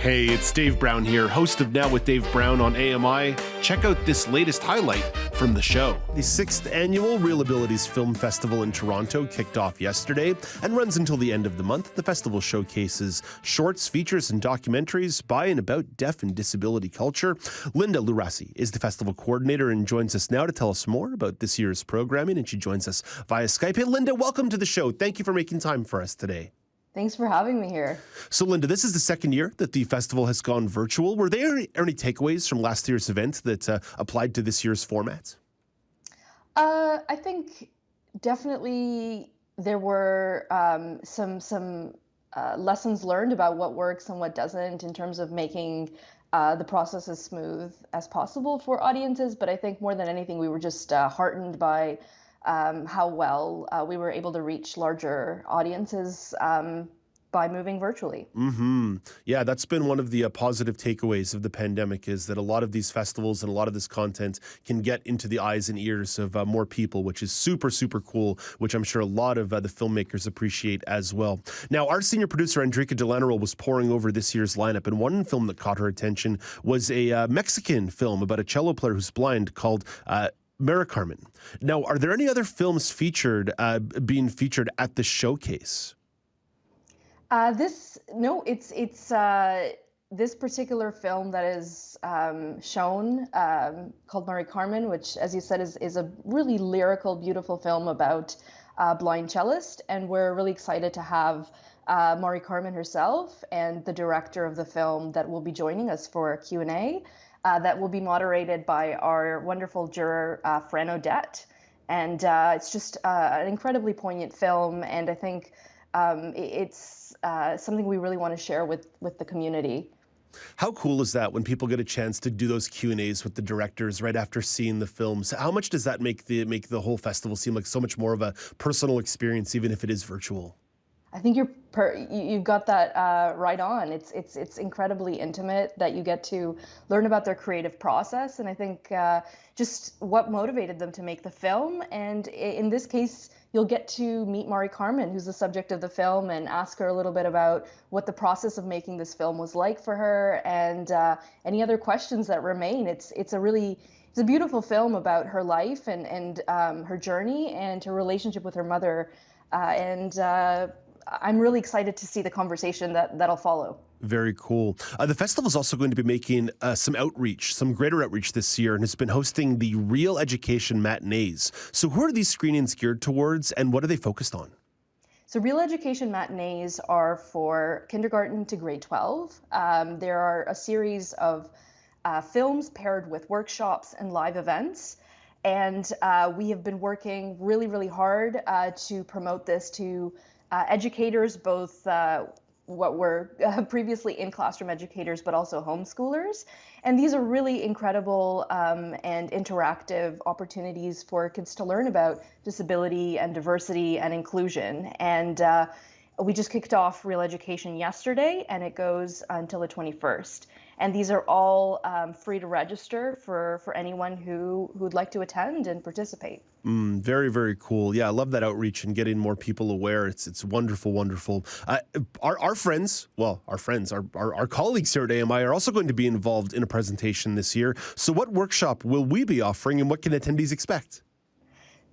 Hey, it's Dave Brown here, host of Now with Dave Brown on AMI. Check out this latest highlight from the show. The 6th annual ReelAbilities Film Festival in Toronto kicked off yesterday and runs until the end of the month. The festival showcases shorts, features, and documentaries by and about deaf and disability culture. Linda Luarasi is the festival coordinator and joins us now to tell us more about this year's programming, and she joins us via Skype. Hey, Linda, welcome to the show. Thank you for making time for us today. Thanks for having me here. So, Linda, this is the second year that the festival has gone virtual. Were there any takeaways from last year's event that applied to this year's format? I think definitely there were some lessons learned about what works and what doesn't in terms of making the process as smooth as possible for audiences. But I think more than anything, we were just heartened by how well we were able to reach larger audiences by moving virtually. Yeah, that's been one of the positive takeaways of the pandemic, is that a lot of these festivals and a lot of this content can get into the eyes and ears of more people, which is super, super cool, which I'm sure a lot of the filmmakers appreciate as well. Now, our senior producer, Andrika Delanero, was poring over this year's lineup, and one film that caught her attention was a Mexican film about a cello player who's blind called Carmen. Now, are there any other films being featured at the showcase? This particular film that is shown called Carmen, which, as you said, is a really lyrical, beautiful film about a blind cellist, and we're really excited to have Carmen herself and the director of the film that will be joining us for a Q&A. That will be moderated by our wonderful juror, Fran Odette. And it's just an incredibly poignant film, and I think it's something we really want to share with the community. How cool is that when people get a chance to do those Q&As with the directors right after seeing the films? How much does that make the whole festival seem like so much more of a personal experience, even if it is virtual? I think you've got that right on. It's incredibly intimate that you get to learn about their creative process, and I think just what motivated them to make the film. And in this case, you'll get to meet Carmen, who's the subject of the film, and ask her a little bit about what the process of making this film was like for her, and any other questions that remain. It's a beautiful film about her life and her journey and her relationship with her mother, and I'm really excited to see the conversation that'll follow. Very cool. The festival is also going to be making some greater outreach this year, and has been hosting the Real Education Matinees. So who are these screenings geared towards, and what are they focused on? So Real Education Matinees are for kindergarten to grade 12. There are a series of films paired with workshops and live events. And we have been working really, really hard to promote this to educators, both what were previously in-classroom educators, but also homeschoolers. And these are really incredible and interactive opportunities for kids to learn about disability and diversity and inclusion. And we just kicked off Real Education yesterday, and it goes until the 21st. And these are all free to register for anyone who would like to attend and participate. Very, very cool. Yeah, I love that outreach and getting more people aware. It's wonderful, wonderful. Our colleagues here at AMI are also going to be involved in a presentation this year. So what workshop will we be offering, and what can attendees expect?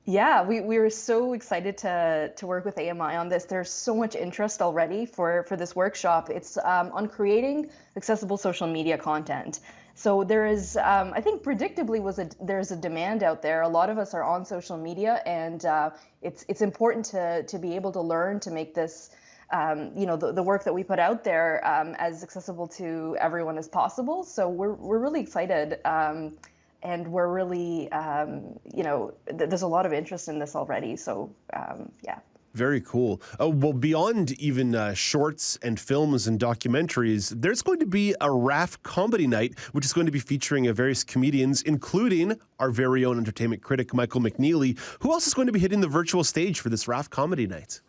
Yeah, we were so excited to work with AMI on this. There's so much interest already for this workshop. It's on creating accessible social media content. So there is, I think predictably there's a demand out there. A lot of us are on social media, and it's important to be able to learn to make this, the work that we put out there as accessible to everyone as possible. So we're really excited. And we're really, there's a lot of interest in this already. So, yeah. Very cool. Well, beyond even shorts and films and documentaries, there's going to be a RAF comedy night, which is going to be featuring various comedians, including our very own entertainment critic, Michael McNeely. Who else is going to be hitting the virtual stage for this RAF comedy night?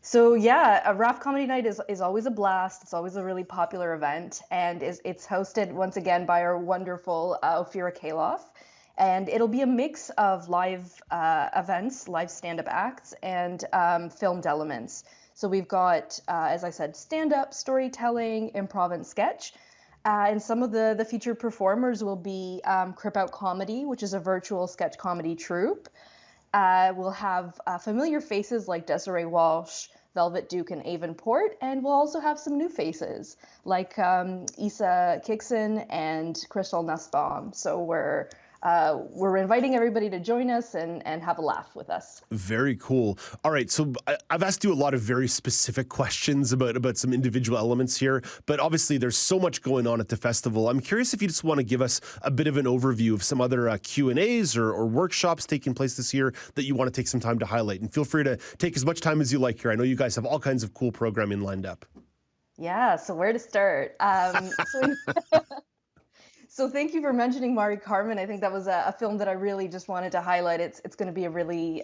So yeah, a RAF Comedy Night is always a blast. It's always a really popular event, and it's hosted once again by our wonderful Ophira Kaloff. And it'll be a mix of live events, live stand-up acts, and filmed elements. So we've got, as I said, stand-up, storytelling, improv, and sketch. And some of the featured performers will be Crip Out Comedy, which is a virtual sketch comedy troupe. We'll have familiar faces like Desiree Walsh, Velvet Duke, and Avon Port, and we'll also have some new faces like Issa Kixon and Crystal Nussbaum. So we're inviting everybody to join us and have a laugh with us. Very cool. All right, so I've asked you a lot of very specific questions about some individual elements here, but obviously there's so much going on at the festival. I'm curious if you just want to give us a bit of an overview of some other Q&As or workshops taking place this year that you want to take some time to highlight. And feel free to take as much time as you like here. I know you guys have all kinds of cool programming lined up. Yeah, so where to start? So thank you for mentioning Mari Carmen. I think that was a film that I really just wanted to highlight. It's going to be a really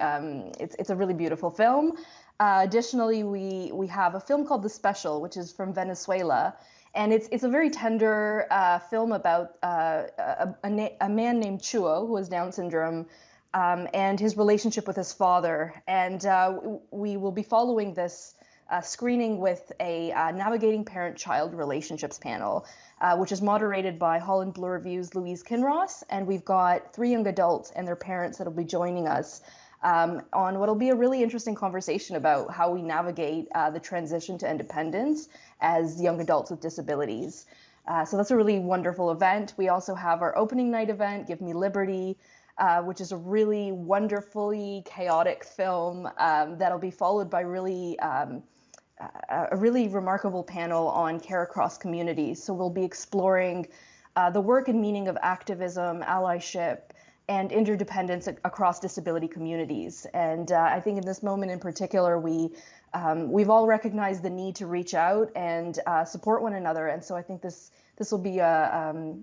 it's a really beautiful film. Additionally, we have a film called The Special, which is from Venezuela, and it's a very tender film about a man named Chuo who has Down syndrome, and his relationship with his father. And we will be following this screening with a Navigating Parent-Child Relationships panel, which is moderated by Holland Bloor Review's Louise Kinross. And we've got 3 young adults and their parents that will be joining us on what will be a really interesting conversation about how we navigate the transition to independence as young adults with disabilities. So that's a really wonderful event. We also have our opening night event, Give Me Liberty, which is a really wonderfully chaotic film that'll be followed by a really remarkable panel on care across communities. So we'll be exploring the work and meaning of activism, allyship, and interdependence across disability communities. And I think in this moment in particular, we've all recognized the need to reach out and support one another. And so I think this will be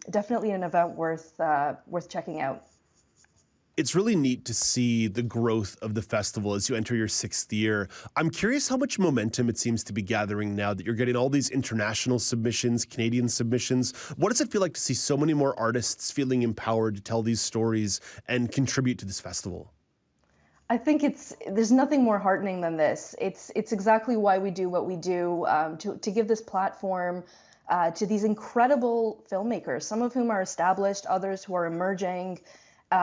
definitely an event worth checking out. It's really neat to see the growth of the festival as you enter your 6th year. I'm curious how much momentum it seems to be gathering now that you're getting all these international submissions, Canadian submissions. What does it feel like to see so many more artists feeling empowered to tell these stories and contribute to this festival? I think there's nothing more heartening than this. It's exactly why we do what we do, to give this platform to these incredible filmmakers, some of whom are established, others who are emerging,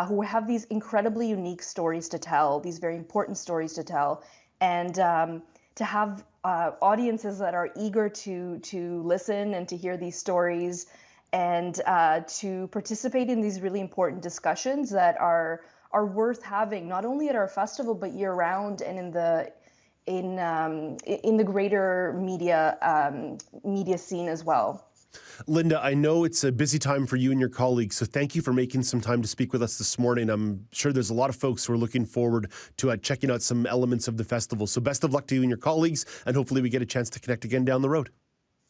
who have these incredibly unique stories to tell, these very important stories to tell, and to have audiences that are eager to listen and to hear these stories, and to participate in these really important discussions that are worth having, not only at our festival but year round and in the greater media scene as well. Linda, I know it's a busy time for you and your colleagues, so thank you for making some time to speak with us this morning. I'm sure there's a lot of folks who are looking forward to checking out some elements of the festival. So best of luck to you and your colleagues, and hopefully we get a chance to connect again down the road.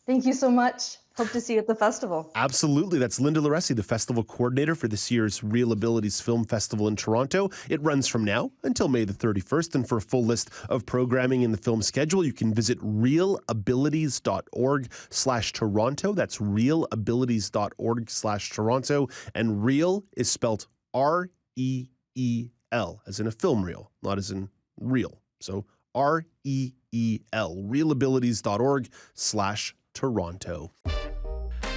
Thank you so much. Hope to see you at the festival. Absolutely. That's Linda Luarasi, the festival coordinator for this year's ReelAbilities Film Festival in Toronto. It runs from now until May the 31st. And for a full list of programming in the film schedule, you can visit reelabilities.org/Toronto. That's reelabilities.org/Toronto. And reel is spelled REEL, as in a film reel, not as in real. So REEL, reelabilities.org/Toronto.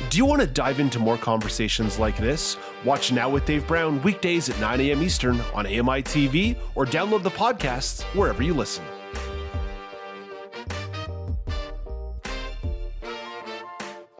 Do you want to dive into more conversations like this? Watch Now with Dave Brown weekdays at 9 a.m. Eastern on AMI TV or download the podcasts wherever you listen.